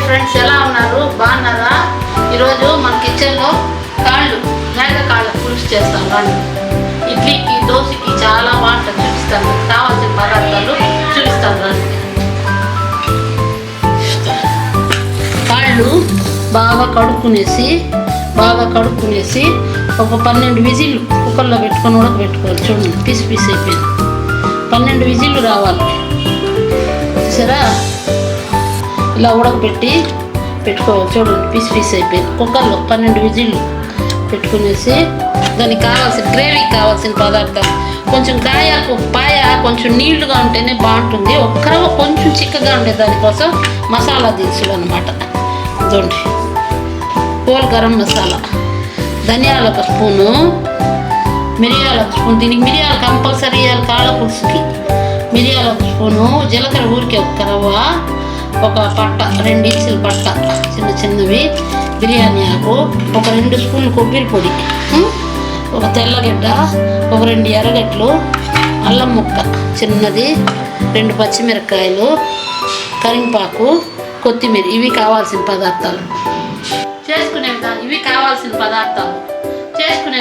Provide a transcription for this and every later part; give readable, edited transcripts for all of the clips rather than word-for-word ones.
Friends, ఎలా ఉన్నారు? బాగున్నారా? ఈరోజు మన కిచెన్లో మేక కాళ్ళ పులుసు చేస్తాం. రండి, ఇడ్లీకి దోశకి చాలా బాగుంటుంది. చూపిస్తాను, కావాల్సిన పదార్థాలు చూపిస్తాను. రండి. కాళ్ళు బాగా కడుక్కునేసి ఒక 12 విజిల్లు కుక్కర్లో పెట్టుకొని ఉడకబెట్టుకోవాలి. చూడండి, పీస్ అయిపోయింది. 12 విజిల్లు రావాలి. సరే, ఇలా పెట్టుకోవాలి. చూడండి, పీస్ అయిపోయింది. కుక్కర్లో 12 విజిల్లు పెట్టుకునేసి దానికి గ్రేవీకి కావాల్సిన పదార్థాలు కొంచెం పాయ కొంచెం నీళ్లుగా ఉంటేనే బాగుంటుంది. ఒక్కరవ కొంచెం చిక్కగా ఉండే దానికోసం మసాలా దినుసులు అనమాట. చూడండి, హోల్ గరం మసాలా, ధనియాల ఒక స్పూను, మిరియాల ఒక స్పూన్. దీనికి మిరియాలు కంపల్సరీ వేయాలి. కాళ్ళ పులుసుకి మిరియాల ఒక స్పూను, జీలకర్ర ఊరికి ఒక రవ్వ, ఒక పట్ట, 2 ఇంచుల పట్ట చిన్నవి, బిర్యానీ ఆకు, ఒక 2 స్పూన్లు కొబ్బరి పొడి, ఒక తెల్లగడ్డ, ఒక 2 ఎర్రగడ్డలు, అల్లం ముక్క చిన్నది, 2 పచ్చిమిరపకాయలు, కరింపాకు, కొత్తిమీర. ఇవి కావాల్సిన పదార్థాలు. చేసుకునే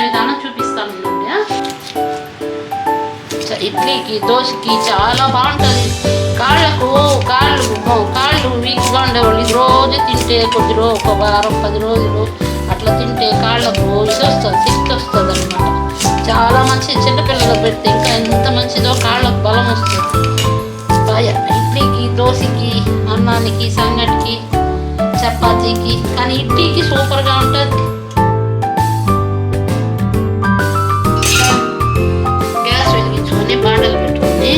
విధానం చూపిస్తాను. ఇడ్లీకి దోశకి చాలా బాగుంటుంది. కాళ్ళు వీక్గా ఉండేవాళ్ళు ఇది రోజు తింటే ఒక వారం 10 రోజులు అట్లా తింటే కాళ్ళకు శక్తి వస్తుంది అనమాట. చాలా మంచిది. చిన్నపిల్లలకు పెడితే ఇంకా ఎంత మంచిదో, కాళ్ళకు బలం వస్తుంది. ఇడ్లీకి దోశకి అన్నానికి సంగటికి చపాతీకి, కానీ ఇడ్లీకి సూపర్గా ఉంటుంది. గ్యాస్ వెలిగించుకొని బాండలు పెట్టుకొని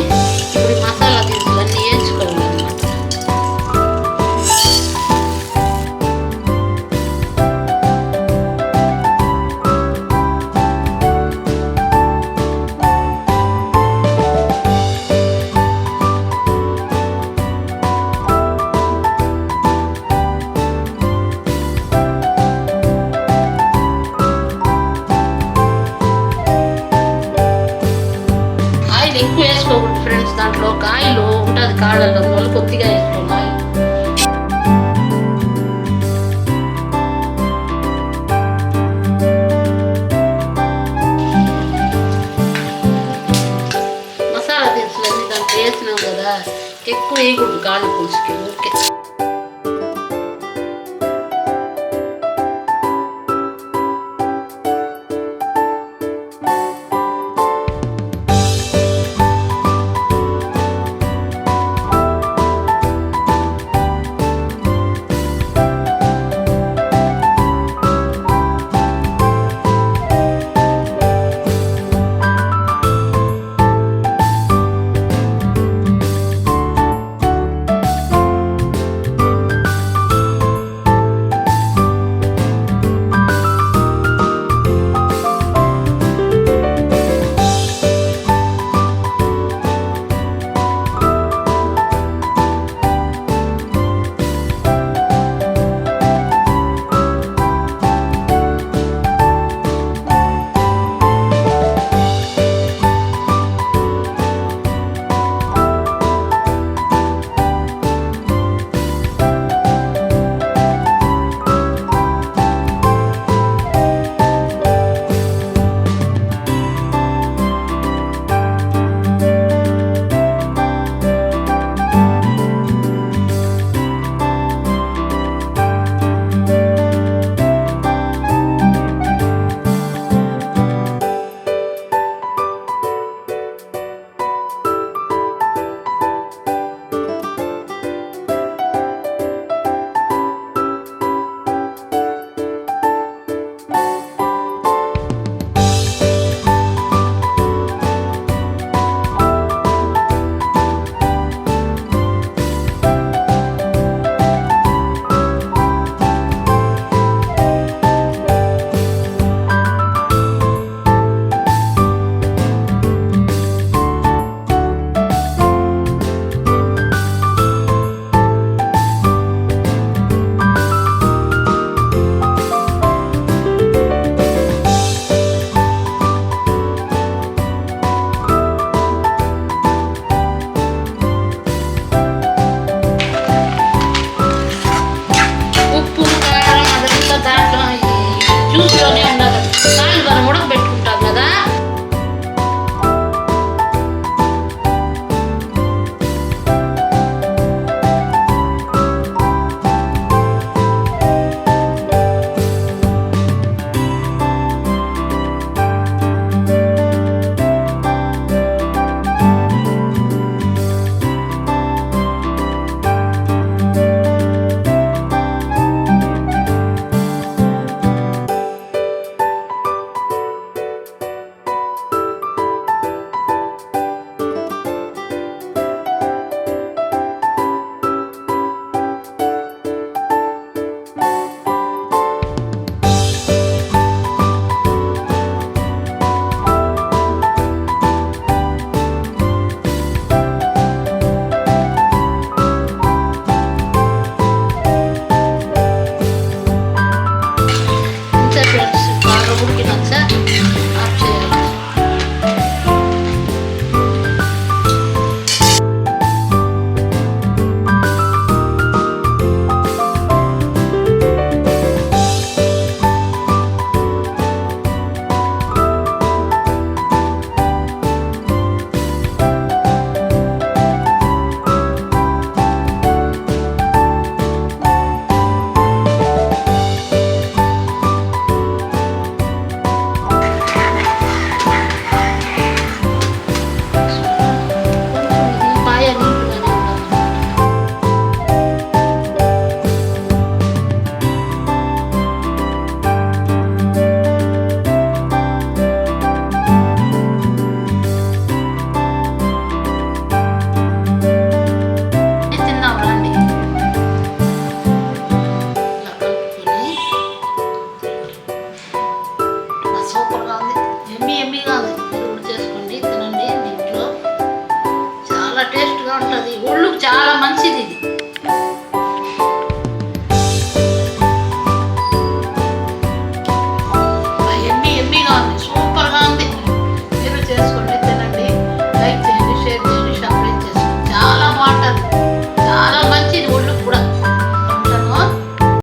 ఇప్పుడు మసాలా దినుసులన్నీ వేయించుకోవాలన్నమాట. ఎక్కువ వేసుకోకూడదు ఫ్రెండ్స్, దాంట్లో ఆయిల్ ఉంటుంది కాళ్ళల్లో, అందువల్ల కొద్దిగా వేసుకోండి ఆయిల్. మసాలా దినుసులన్నీ దాంట్లో వేసినాం కదా, ఎక్కువ వేయకూడదు కాళ్ళ పులుసుకి. ఓకే, రావాలి, మీరు కూడా చేసుకోండి.